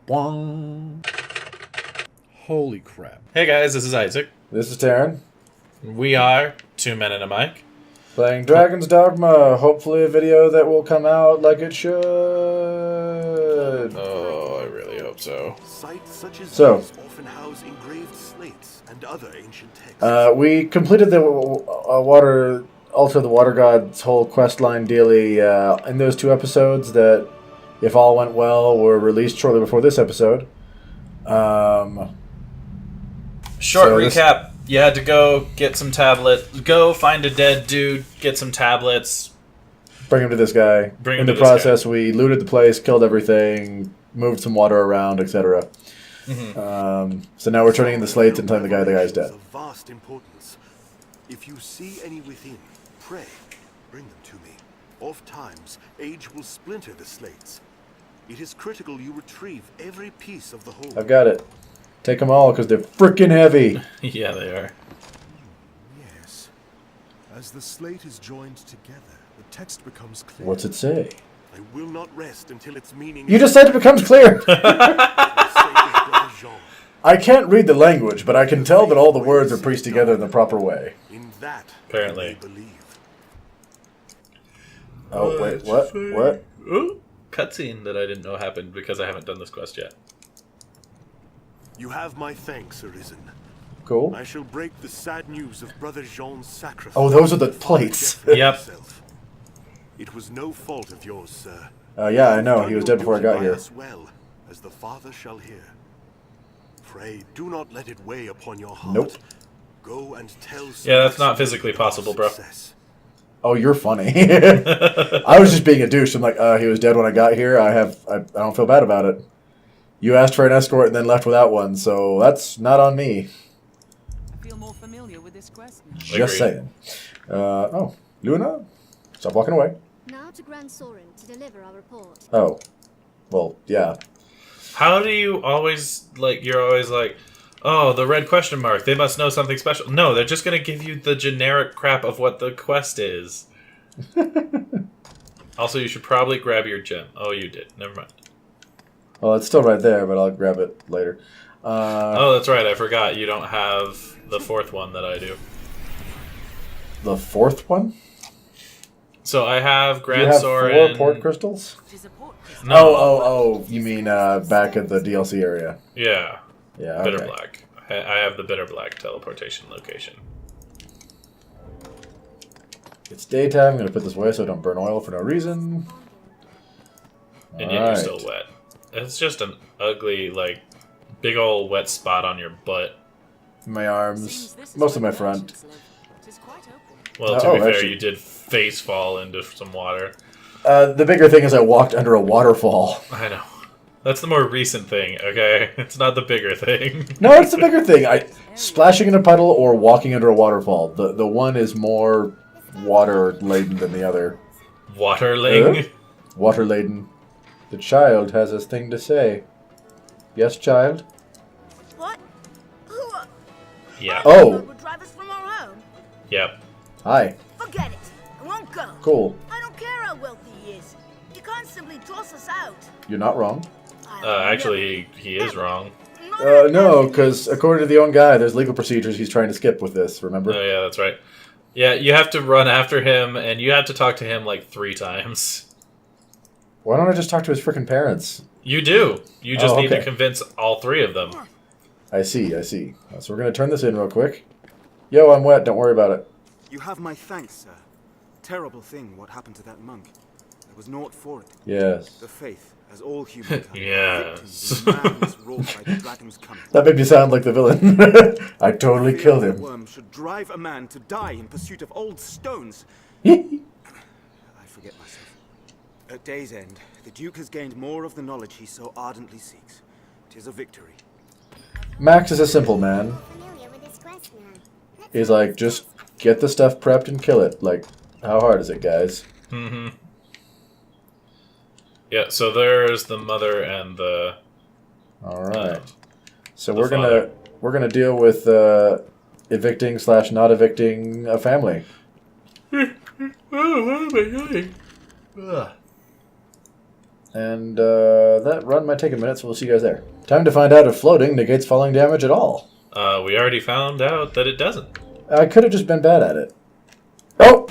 Wong. Holy crap. Hey guys, this is Isaac. This is Taryn. We are Two Men and a Mic. Playing Dragon's Dogma. Hopefully a video that will come out like it should. Oh, I really hope so. Sites such as So, these often house engraved slates and other ancient texts. we completed the Altar of the Water God's whole quest line daily in those 2 episodes that, if all went well, were released shortly before this episode. Short So recap. You had to go get some tablets. Go find a dead dude, get some tablets. Bring him to this guy. Bring him in to the this process, we looted the place, killed everything, moved some water around, etc. So now we're turning in the slates and telling the guy's dead. Of vast importance. If you see any within, pray, bring them to me. Oft times, age will splinter the slates. It is critical you retrieve every piece of the whole. I've got it. Take them all because they're freaking heavy. Yeah, they are. Yes. As the slate is joined together, the text becomes clear. What's it say? I will not rest until its meaning. You just said it becomes clear. I can't read the language, but I can tell that all the words are pieced together in the proper way. In that, Apparently. I believe. Oh, wait, what? What? Ooh, cutscene that I didn't know happened because I haven't done this quest yet. You have my thanks, Arisen. Cool. I shall break the sad news of Brother Jean's sacrifice. Oh, those are the plates. Yep. It was no fault of yours, sir. Yeah, I know. He was dead before I got here. As well as the Father shall hear. Pray, do not let it weigh upon your heart. Nope. Go and tell. Yeah, that's not physically possible, bro. Oh, you're funny. I was just being a douche. I'm like, he was dead when I got here. I don't feel bad about it. You asked for an escort and then left without one, so that's not on me. I feel more familiar with this quest now. Just saying. Oh, Luna? Stop walking away. Now to Grand Sorin to deliver our report. Oh. Well, yeah. How do you always, you're always like, oh, the red question mark, they must know something special. No, they're just going to give you the generic crap of what the quest is. Also, you should probably grab your gem. Oh, you did. Never mind. Well, it's still right there, but I'll grab it later. Oh, that's right. I forgot. You don't have the 4th one that I do. The 4th one? So I have Grand You have Sorin. 4 port crystals? No. Oh, you mean back at the DLC area? Yeah. Yeah, Bitter okay. Black. I have the Bitter Black teleportation location. It's daytime. I'm going to put this away so I don't burn oil for no reason. And yet you're still wet. It's just an ugly, big old wet spot on your butt. My arms. Most of my front. Well, to be fair, actually, you did face fall into some water. the bigger thing is I walked under a waterfall. I know. That's the more recent thing, okay? It's not the bigger thing. No, it's the bigger thing. Splashing in a puddle or walking under a waterfall. The one is more water-laden than the other. Waterling? Water-laden. The child has his thing to say. Yes, child? What? Yeah. Oh. Would drive us from our home? Yep. Hi. Forget it. I won't go. Cool. I don't care how wealthy he is. You can't simply toss us out. You're not wrong. Actually, he is wrong. No, because according to the own guy, there's legal procedures he's trying to skip with this, remember? Oh, yeah, that's right. Yeah, you have to run after him, and you have to talk to him 3 times. Why don't I just talk to his frickin' parents? You do. You just need to okay. convince all 3 of them. I see. So we're going to turn this in real quick. Yo, I'm wet. Don't worry about it. You have my thanks, sir. Terrible thing what happened to that monk. There was naught for it. Yes. The faith, as all humankind, Yes. victims of madness wrought by the dragon's coming. That made me sound like the villain. I totally killed The him. worm should drive a man to die in pursuit of old stones. Max I forget myself. At day's end, the Duke has gained more of the knowledge he so ardently seeks. 'Tis a victory. is a simple man. Familiar with this quest now. He's like, just get the stuff prepped and kill it. How hard is it, guys? Mm-hmm. Yeah, so there's the mother and the... Alright. So the we're gonna deal with evicting / not evicting a family. Oh, what am I doing? Ugh. And that run might take a minute, so we'll see you guys there. Time to find out if floating negates falling damage at all. We already found out that it doesn't. I could have just been bad at it. Oh!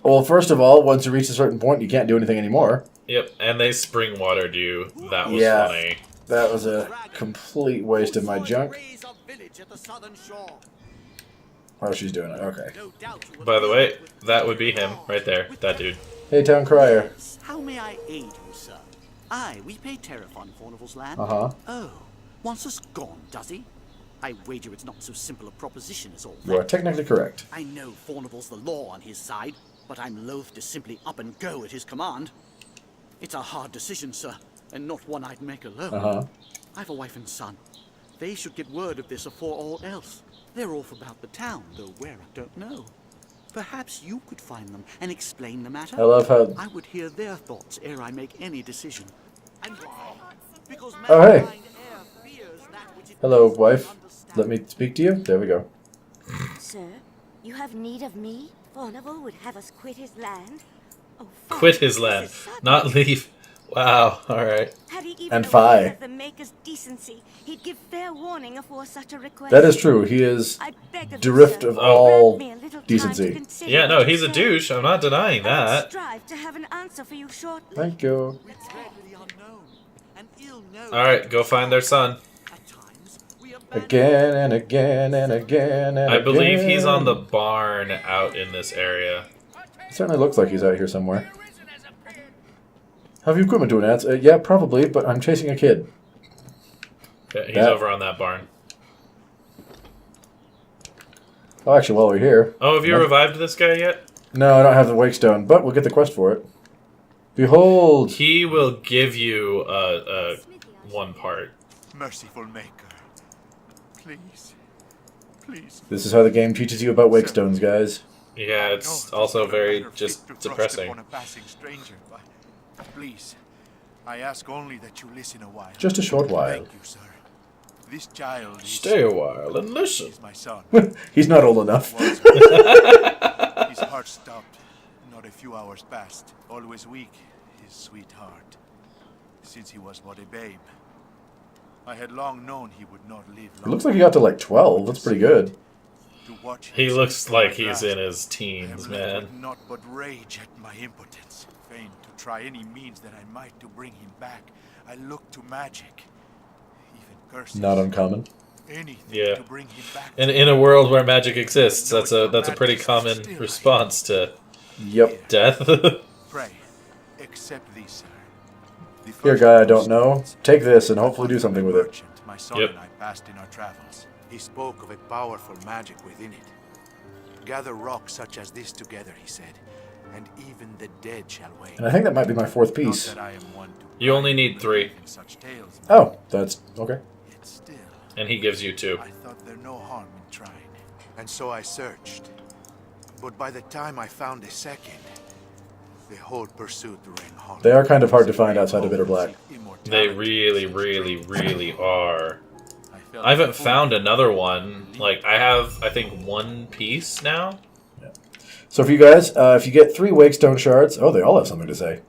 Well, first of all, once you reach a certain point, you can't do anything anymore. Yep, and they spring watered you. That was Yeah. funny. That was a complete waste of my junk. Oh, she's doing it. Okay. By the way, that would be him right there. That dude. Hey, Town Crier. How may I aid you, sir? Aye, we pay tariff on Faunival's land. Uh-huh. Oh, wants us gone, does he? I wager it's not so simple a proposition as all You are that. technically correct. I know Faunival's the law on his side, but I'm loath to simply up and go at his command. It's a hard decision, sir, and not one I'd make alone. Uh-huh. I've a wife and son. They should get word of this afore all else. They're off about the town, though where I don't know. Perhaps you could find them and explain the matter. I love how... I would hear their thoughts ere I make any decision. And why? Because Oh, hey. mankind e'er fears that which it Hello, does not wife. understand. Let me speak to you. There we go. Sir, you have need of me? Faunival would have us quit his land? Oh, Quit his land, not leave. Wow, alright. Had he even And a Fi. word of the Maker's decency, he'd give fair warning afore such a request. That is true. He is I beg of you, bereft sir, of grant all me a little time to decency. consider Yeah, no, what you he's a say. douche. I'm not denying I will that. strive to have an answer for you shortly. Thank you. We tread with the unknown, and ill known. Alright, go find their son. At times, we abandon Again and again and again and I believe he's on the again. barn out in this area. It certainly looks like he's out here somewhere. Have you equipment to enhance? Yeah, probably, but I'm chasing a kid. Yeah, he's That- over on that barn. Oh, actually, while we're here... Oh, have you No. revived this guy yet? No, I don't have the wake stone, but we'll get the quest for it. Behold! He will give you one part. Merciful Maker, please, please. This is how the game teaches you about wake stones, guys. Yeah, it's also very just depressing. Upon a passing stranger, but please, I ask only that you listen a while. Just a short while. Thank you, sir. This child Stay a while and listen. is my son. He's not old enough. Was his heart stopped. Not a few hours passed. Always weak, his sweet heart. Since he was but a babe, I had long known he would not live long. It looks like he got to like 12. That's pretty good. To watch him He looks slip from my like he's grasp, in his I teens, am man. left with naught but rage at my impotence. Fain to try any means that I might to bring him back, I look to magic. Even curses. Not uncommon. Anything Yeah. to bring him back. In a world where magic exists, that's a pretty common response to Yep. death. Pray, accept these, sir. The Here, first guy I of don't those know. stones Take this and I hopefully do found from something a with it. merchant My son Yep. and I passed in our travels. He spoke of a powerful magic within it. Gather rocks such as this together, he said, and even the dead shall wake. And I think that might be my fourth Not piece. that I am one to You only believe need 3. in such tales, Oh, that's... okay. yet still, And he gives you 2. I thought there no harm in trying. And so I searched. But by the time I found a second, the whole pursuit rang hollow. They are kind of hard to find outside of Bitter Black. They really, really, really are. I felt I haven't full found another one. Like, I have, I think, 1 piece now. So for you guys, if you get 3 Wakestone shards... Oh, they all have something to say.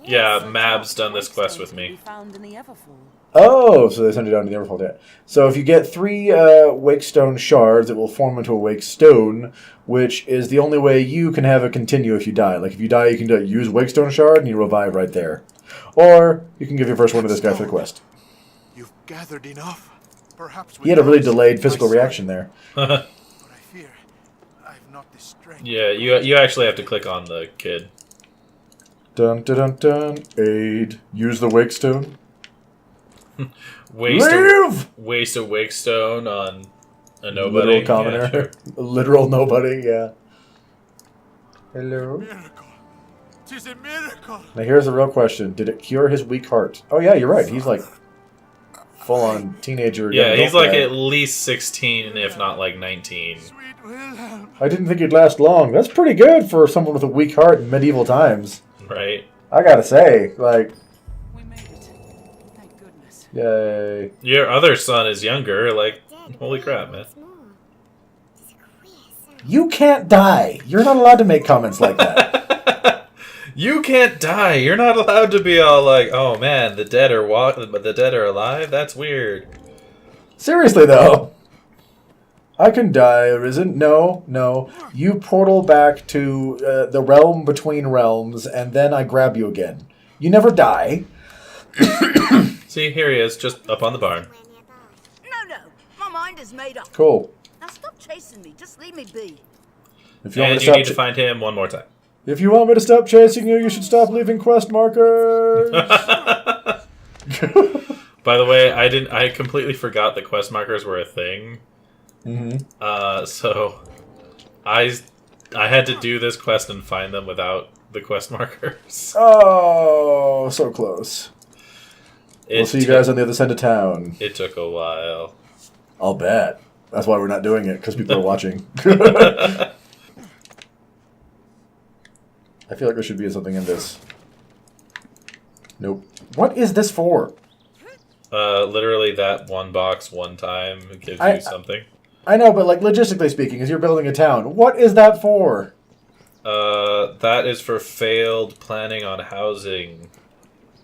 Yeah, Mab's done this quest with We me. found in the Everfall. Oh, so they send you down to the Everfall. Yeah. So if you get 3 Wakestone shards, it will form into a Wakestone, which is the only way you can have it continue if you die. Like, if you die, you can use Wakestone shard and you revive right there. Or you can give your first one to this guy for the quest. You've gathered enough? Perhaps He had a really with delayed my physical son, reaction there. But I fear I've not the strength. Yeah, you actually have to click on the kid. Dun dun dun dun. Aid. Use the Wakestone. Waste Live! a wakestone on a nobody. Literal Yeah, commoner. sure. Literal nobody, yeah. Hello? Miracle! 'Tis a miracle! Now here's the real question. Did it cure his weak heart? Oh yeah, you're right. He's like full-on teenager. Yeah, young he's adult like guy. at least 16, if not like 19. Sweet Wilhelm! I didn't think he'd last long. That's pretty good for someone with a weak heart in medieval times. Right? I gotta say, like, We made it. Thank goodness. yay. Your other son is younger. Like, holy crap, man. You can't die. You're not allowed to make comments like that. You can't die. You're not allowed to be all like, oh man, the dead are alive. That's weird. Seriously, though. I can die, arisen. No, no. You portal back to the realm between realms, and then I grab you again. You never die. See, here he is, just up on the barn. No. My mind is made up. Cool. Now stop chasing me. Just leave me be. If you want me And to you stop need to find him one more time. If you want me to stop chasing you, you should stop leaving quest markers. By the way, I completely forgot that quest markers were a thing. Mm-hmm. So I had to do this quest and find them without the quest markers. Oh, so close. We'll see you guys on the other side of town. It took a while. I'll bet. That's why we're not doing it, because people are watching. I feel like there should be something in this. Nope. What is this for? Literally that one box one time gives you something. I know, but like logistically speaking, as you're building a town, what is that for? That is for failed planning on housing.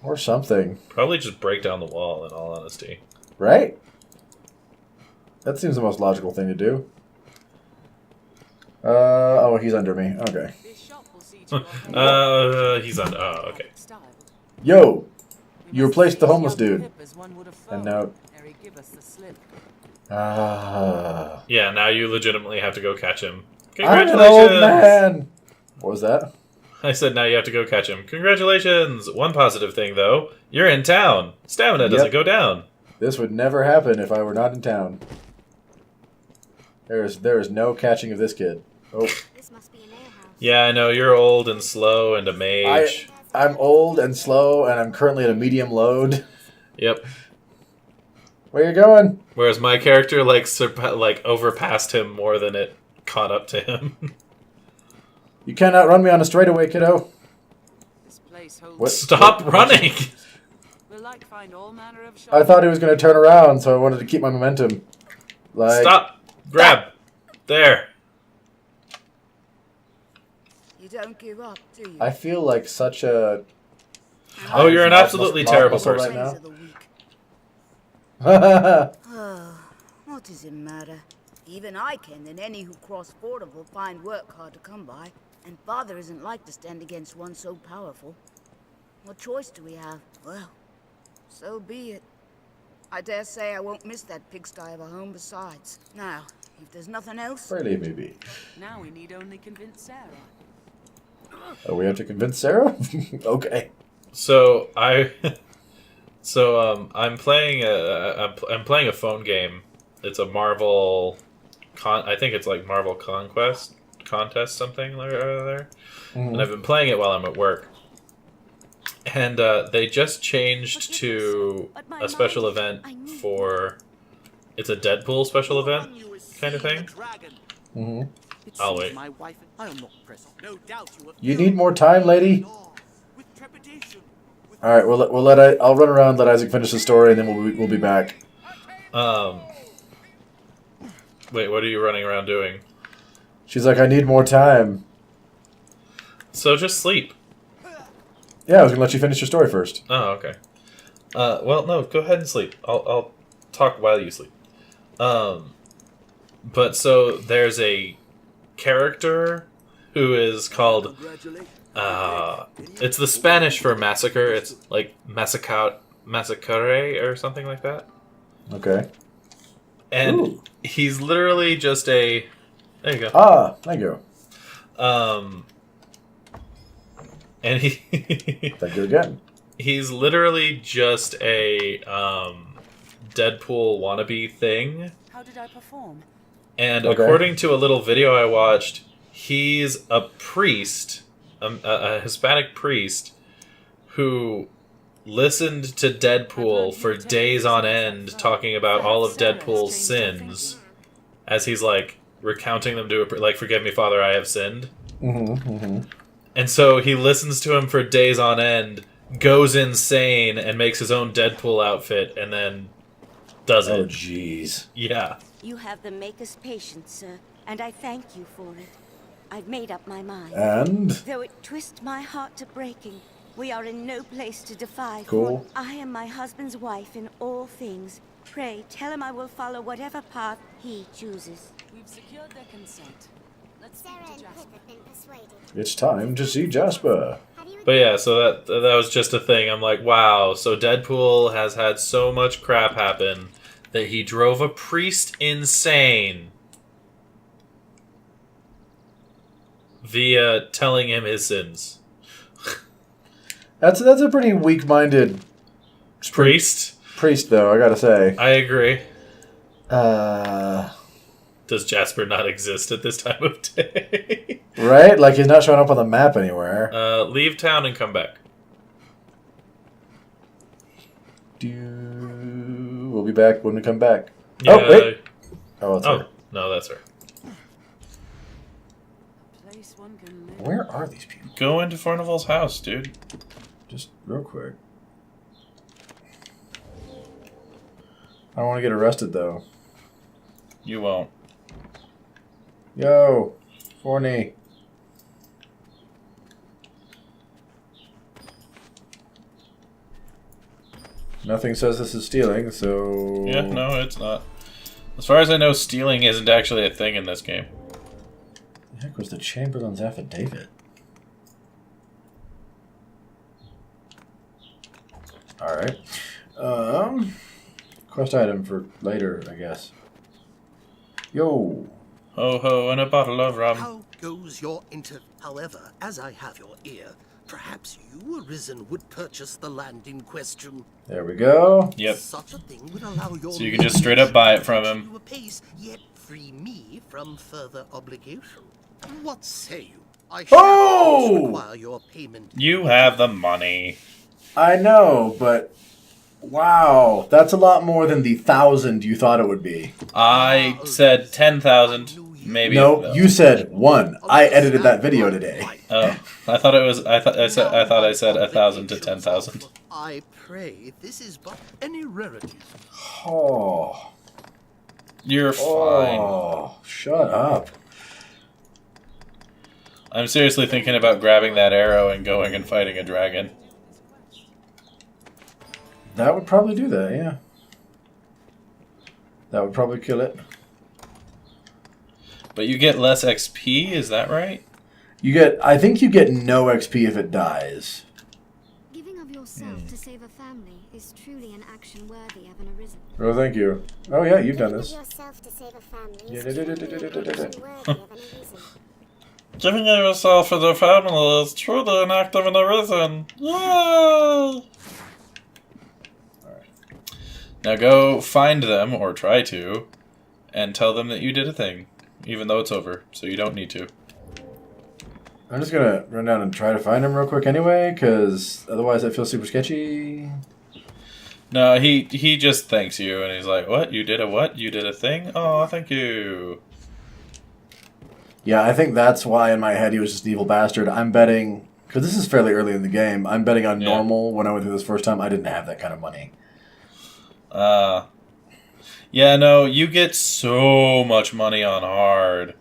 Or something. Probably just break down the wall, in all honesty. Right? That seems the most logical thing to do. Oh, he's under me. Okay. He's on. Oh, okay. Yo! You replaced the homeless dude. And now... Yeah, now you legitimately have to go catch him. I'm an Congratulations! old man! What was that? I said now you have to go catch him. Congratulations! One positive thing, though. You're in town. Stamina doesn't go down. This would never happen if I were not in town. There is no catching of this kid. Oh. Yeah, I know. You're old and slow and a mage. I'm old and slow, and I'm currently at a medium load. Yep. Where you going? Whereas my character overpassed him more than it caught up to him. You can't outrun me on a straightaway, kiddo. Stop running! I thought he was going to turn around, so I wanted to keep my momentum. Stop! Grab! There! You don't give up, do you? I feel like such a... Oh, you're an absolutely terrible person. Right now. What does it matter? Even I can, and any who cross border will find work hard to come by. And father isn't like to stand against one so powerful. What choice do we have? Well, so be it. I dare say I won't miss that pigsty of a home besides. Now, if there's nothing else... Really, maybe. Now we need only convince Sarah. Oh, we have to convince Sarah? Okay. So, I'm playing a phone game. It's a Marvel... I think it's like Marvel Conquest contest, something like there. And I've been playing it while I'm at work. And they just changed to a special event for... It's a Deadpool special event kind of thing. Mm-hmm. I'll wait. You need more time, lady? Alright, I'll run around, let Isaac finish the story, and then we'll be back. Wait, what are you running around doing? She's like, I need more time. So just sleep. Yeah, I was gonna let you finish your story first. Oh, okay. Well, no, go ahead and sleep. I'll talk while you sleep. But so there's a character who is called... it's the Spanish for massacre. It's like massacre or something like that. Okay. And he's literally just a... There you go. Ah, thank you. And he... Thank you again. He's literally just a Deadpool wannabe thing. How did I perform? And according to a little video I watched, he's a priest, a Hispanic priest, who listened to Deadpool for days on end talking about all of Deadpool's sins as he's like recounting them to like, forgive me, Father, I have sinned. Mm-hmm, mm-hmm. And so he listens to him for days on end, goes insane, and makes his own Deadpool outfit, and then does it. Oh, jeez. Yeah. You have the maker's patience, sir, and I thank you for it. I've made up my mind. And? Though it twists my heart to breaking, we are in no place to defy. Cool. For I am my husband's wife in all things. Pray, tell him I will follow whatever path he chooses. We've secured their consent. Let's speak to Jasper. It's time to see Jasper. But yeah, so that was just a thing. I'm like, wow, so Deadpool has had so much crap happen that he drove a priest insane via telling him his sins. That's a pretty weak-minded Priest? priest, though, I gotta say. I agree. Uh... Does Jasper not exist at this time of day? Right? Like, he's not showing up on the map anywhere. Leave town and come back. We'll be back when we come back. Yeah. Oh, wait! Oh, it's her. No, that's her. Where are these people? Go into Fornival's house, dude. Just real quick. I don't want to get arrested, though. You won't. Yo, Forney. Nothing says this is stealing, so... Yeah, no, it's not. As far as I know, stealing isn't actually a thing in this game. The heck was the Chamberlain's affidavit? Alright. Quest item for later, I guess. Yo! Ho ho, and a bottle of rum. How goes your However, as I have your ear, perhaps you, Arisen, would purchase the land in question. There we go. Yep. Such a thing would allow your So you can just straight up buy it from him. to a pace, yet free me from further obligation. What say you? I shall require your payment. You have the money. I know, but... Wow, that's a lot more than the 1,000 you thought it would be. I said 10,000. Maybe. No, you said 1. I edited that video today. Oh, I thought it was. I thought I said 1,000 to 10,000. I pray this is but any rarity. Oh. You're fine. Oh, shut up. I'm seriously thinking about grabbing that arrow and going and fighting a dragon. That would probably do that, yeah. That would probably kill it. But you get less XP, is that right? I think you get no XP if it dies. Giving of yourself to save a family is truly an action worthy of an Arisen. Oh, thank you. Oh, yeah, you've done this. Giving of yourself for the family is truly an act of an Arisen. Yay! Now go find them, or try to, and tell them that you did a thing, even though it's over, so you don't need to. I'm just gonna run down and try to find him real quick anyway, because otherwise I feel super sketchy. No, he just thanks you, and he's like, what? You did a what? You did a thing? Oh, thank you. Yeah, I think that's why in my head he was just an evil bastard. I'm betting, because this is fairly early in the game, I'm betting on normal. When I went through this first time, I didn't have that kind of money. Yeah, no, you get so much money on hard.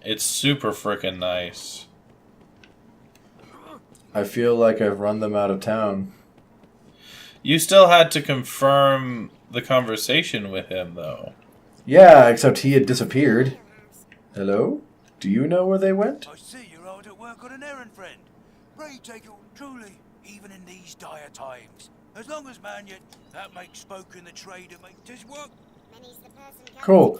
It's super frickin' nice. I feel like I've run them out of town. You still had to confirm the conversation with him, though. Yeah, except he had disappeared. Hello? Do you know where they went? I see you're hard at work on an errand, friend. Pray take it truly, even in these dire times. As long as man yet that makes spoken the trade and make tis work. Cool.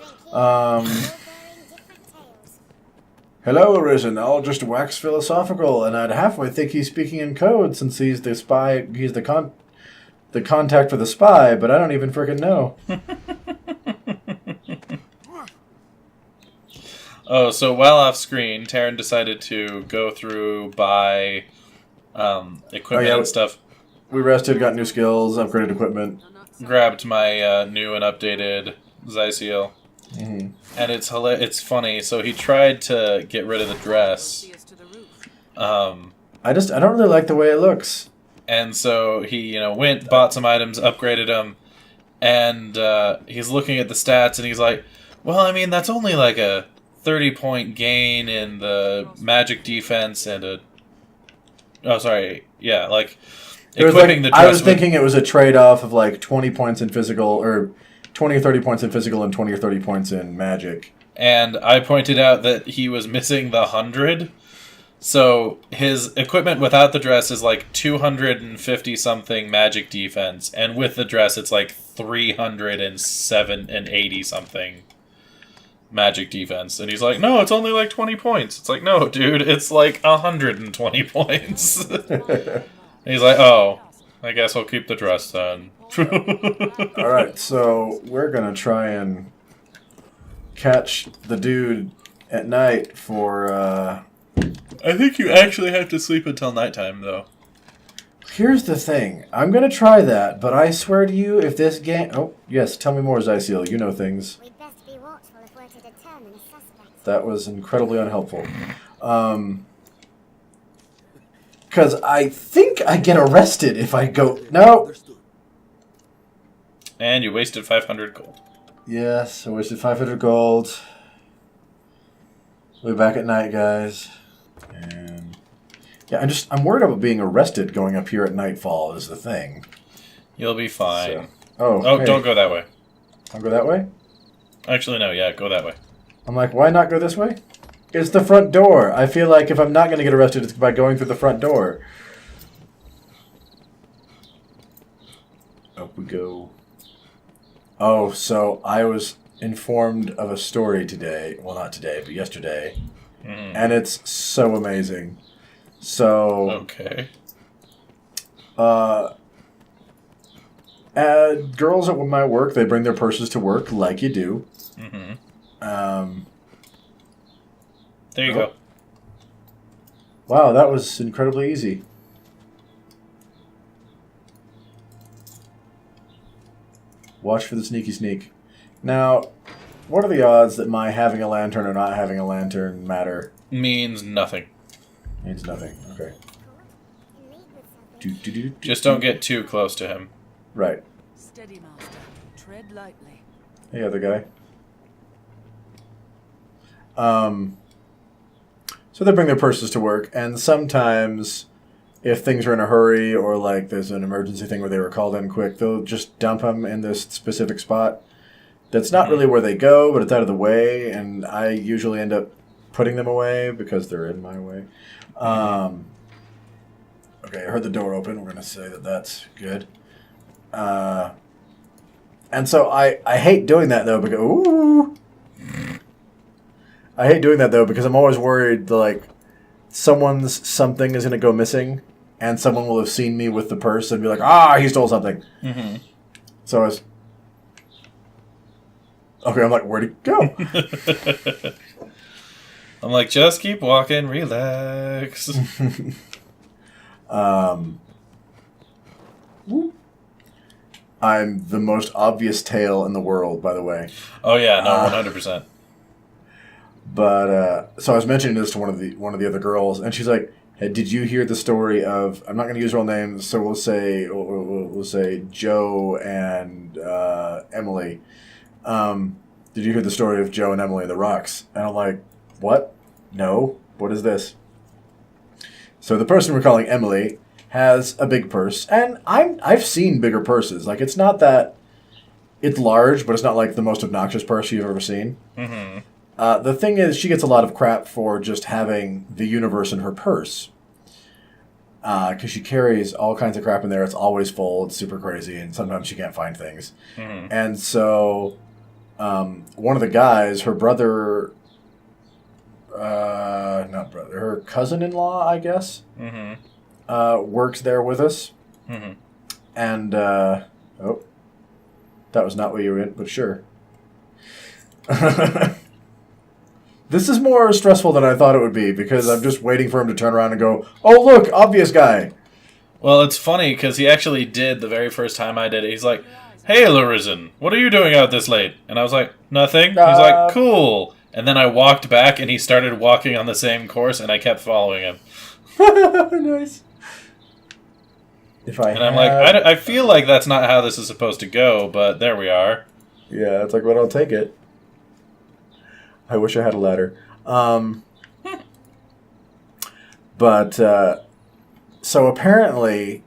Hello, Arisen. I'll just wax philosophical, and I'd halfway think he's speaking in code since he's the spy. He's the contact for the spy, but I don't even frickin' know. Oh, so while off screen, Taryn decided to go through, buy equipment and stuff. We rested, got new skills, upgraded equipment. Grabbed my new and updated Zyciel. And it's funny. So he tried to get rid of the dress. I don't really like the way it looks. And so he, went, bought some items, upgraded them, and he's looking at the stats, and he's like, "Well, I mean, that's only like a 30-point gain in the magic defense and a... Oh, sorry. Yeah, like, equipping the dress I was thinking it was a trade-off of, like, 20 points in physical, or 20 or 30 points in physical and 20 or 30 points in magic. And I pointed out that he was missing the 100. So his equipment without the dress is like 250-something magic defense, and with the dress it's like 380-something magic defense. And he's like, no, it's only like 20 points. It's like, no, dude, it's like 120 points. And he's like, oh, I guess I'll keep the dress then. Alright, so we're going to try and catch the dude at night for... I think you actually have to sleep until nighttime, though. Here's the thing. I'm going to try that, but I swear to you, if this game... Oh, yes, tell me more, Zyciel. You know things. We'd best be watchful if we're to determine a suspect. That was incredibly unhelpful. Because I think I get arrested if I go... No! And you wasted 500 gold. Yes, I wasted 500 gold. We'll be back at night, guys. And yeah, I'm worried about being arrested going up here at nightfall is the thing. You'll be fine. So, hey. Don't go that way. I'll go that way? Actually, no, yeah, go that way. I'm like, why not go this way? It's the front door. I feel like if I'm not going to get arrested, it's by going through the front door. Up we go. Oh, so I was informed of a story today. Well, not today, but yesterday. And it's so amazing. So... Okay. Girls at my work, they bring their purses to work, like you do. There you go. Wow, that was incredibly easy. Watch for the sneaky sneak. Now, what are the odds that my having a lantern or not having a lantern matter? Means nothing. Means nothing. Okay. Just don't get too close to him. Right. Steady, master. Tread lightly. Hey, other guy. So they bring their purses to work, and sometimes, if things are in a hurry or like there's an emergency thing where they were called in quick, they'll just dump them in this specific spot. That's not really where they go, but it's out of the way, and I usually end up putting them away because they're in my way. Okay, I heard the door open. We're going to say that that's good. And so I hate doing that, though, because... Ooh! I hate doing that, though, because I'm always worried, like, someone's something is going to go missing, and someone will have seen me with the purse and be like, ah, he stole something. So I was... Okay, I'm like, where'd he go? I'm like, just keep walking, relax. I'm the most obvious tail in the world, by the way. Oh yeah, no, 100%. But so I was mentioning this to one of the other girls, and she's like, "Hey, did you hear the story of? I'm not going to use real names, so we'll say Joe and Emily. Did you hear the story of Joe and Emily and the Rocks?" And I'm like, "What? No. What is this?" So the person we're calling Emily has a big purse, and I've seen bigger purses. Like, it's not that it's large, but it's not like the most obnoxious purse you've ever seen. The thing is, she gets a lot of crap for just having the universe in her purse. Because she carries all kinds of crap in there. It's always full. It's super crazy, and sometimes she can't find things. And so, one of the guys, her brother... not brother, her cousin-in-law, I guess, works there with us. And, oh, that was not what you were in, but sure. This is more stressful than I thought it would be, because I'm just waiting for him to turn around and go, "Oh, look, obvious guy." Well, it's funny, because he actually did the very first time I did it. He's like, "Hey, Larisen, what are you doing out this late?" And I was like, "Nothing." He's like, "Cool." And then I walked back, and he started walking on the same course, and I kept following him. Nice. And I'm like, I feel like that's not how this is supposed to go, but there we are. Yeah, it's like, well, I'll take it. I wish I had a ladder. But so apparently,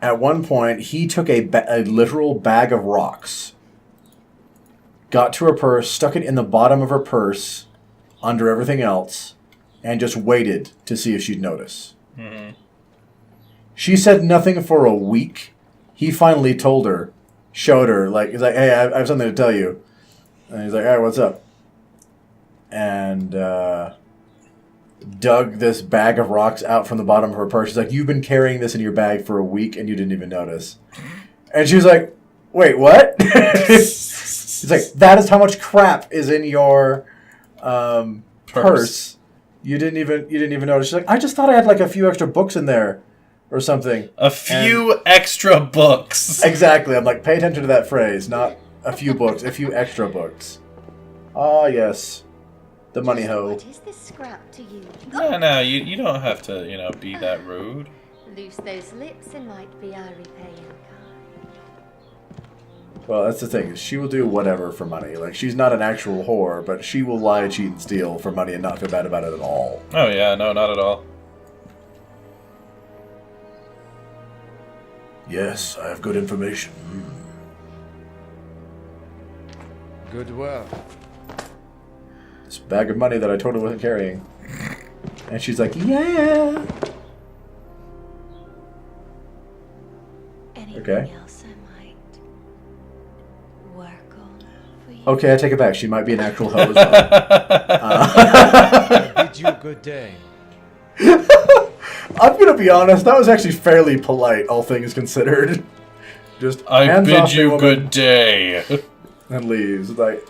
at one point, he took a literal bag of rocks, got to her purse, stuck it in the bottom of her purse, under everything else, and just waited to see if she'd notice. Mm-hmm. She said nothing for a week. He finally told her, showed her, like, he's like, hey, I have something to tell you. And he's like, all right, what's up? And dug this bag of rocks out from the bottom of her purse. She's like, you've been carrying this in your bag for a week and you didn't even notice. And she was like, wait, what? He's like, that is how much crap is in your purse. You didn't even notice. She's like, I just thought I had like a few extra books in there or something. A few extra books. Exactly. I'm like, pay attention to that phrase, not a few books, a few extra books. Ah, yes. The money hoe. What is this scrap to you? No, you don't have to, be that rude. Loose those lips and might be our repaying card. Well, that's the thing. She will do whatever for money. Like, she's not an actual whore, but she will lie, cheat, and steal for money and not feel bad about it at all. Oh, yeah. No, not at all. Yes, I have good information. Good work. This bag of money that I totally wasn't carrying. And she's like, yeah. Okay. Else I might work on for you. Okay, I take it back. She might be an actual hoe as well. I bid you good day. I'm gonna be honest. That was actually fairly polite, all things considered. Just I bid you good day. And leaves. Like,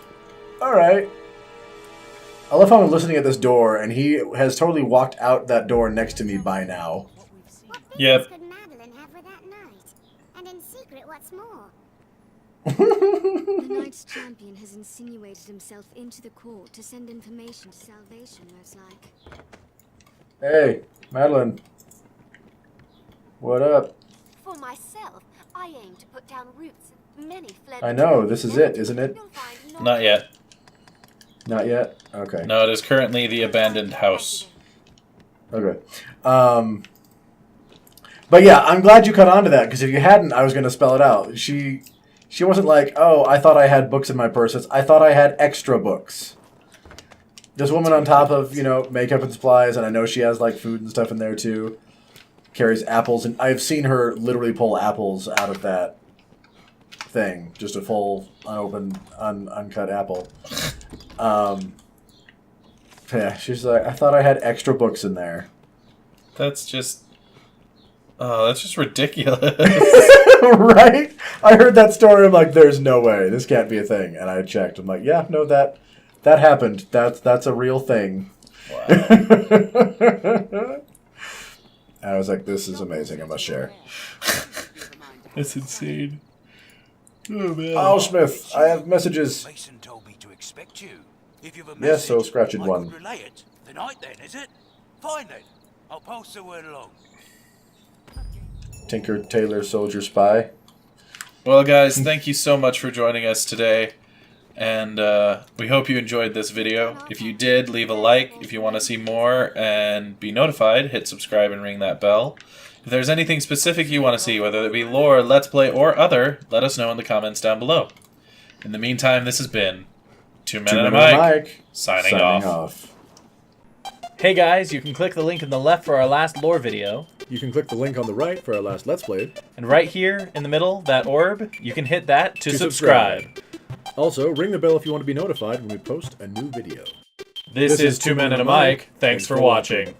all right. I love how I'm listening at this door, and he has totally walked out that door next to me by now. Yep. Could Madeline have with that knight? And in secret, what's more? The Knight's champion has insinuated himself into the court to send information to Salvation, most like. Hey, Madeline. What up? For myself, I aim to put down roots of many fled. I know, this is it, isn't it? Not yet. Not yet? Okay. No, it is currently the abandoned house. Okay. But yeah, I'm glad you caught on to that, because if you hadn't, I was going to spell it out. She wasn't like, oh, I thought I had books in my purse. I thought I had extra books. This woman on top of, makeup and supplies, and I know she has, like, food and stuff in there, too. Carries apples, and I've seen her literally pull apples out of that thing. Just a full, unopened, uncut apple. Yeah, she's like, I thought I had extra books in there. That's just ridiculous. Right? I heard that story. I'm like, there's no way. This can't be a thing. And I checked. I'm like, yeah, no, that happened. That's a real thing. Wow. I was like, this is amazing. I must share. That's insane. Oh, man. Oh, Smith, I have messages. Mason told me to expect you. If you've a Yes, message, so scratched I one. could relay it. Tonight then, is it? Fine then. I'll pass the word along. Tinker, Tailor, Soldier, Spy. Well, guys, thank you so much for joining us today. And we hope you enjoyed this video. If you did, leave a like. If you want to see more and be notified, hit subscribe and ring that bell. If there's anything specific you want to see, whether it be lore, let's play, or other, let us know in the comments down below. In the meantime, this has been Two Men and a Mic, signing off. Hey guys, you can click the link in the left for our last lore video. You can click the link on the right for our last Let's Play. And right here in the middle, that orb, you can hit that to subscribe. Also, ring the bell if you want to be notified when we post a new video. This is Two Men and a Mic. Thanks for watching.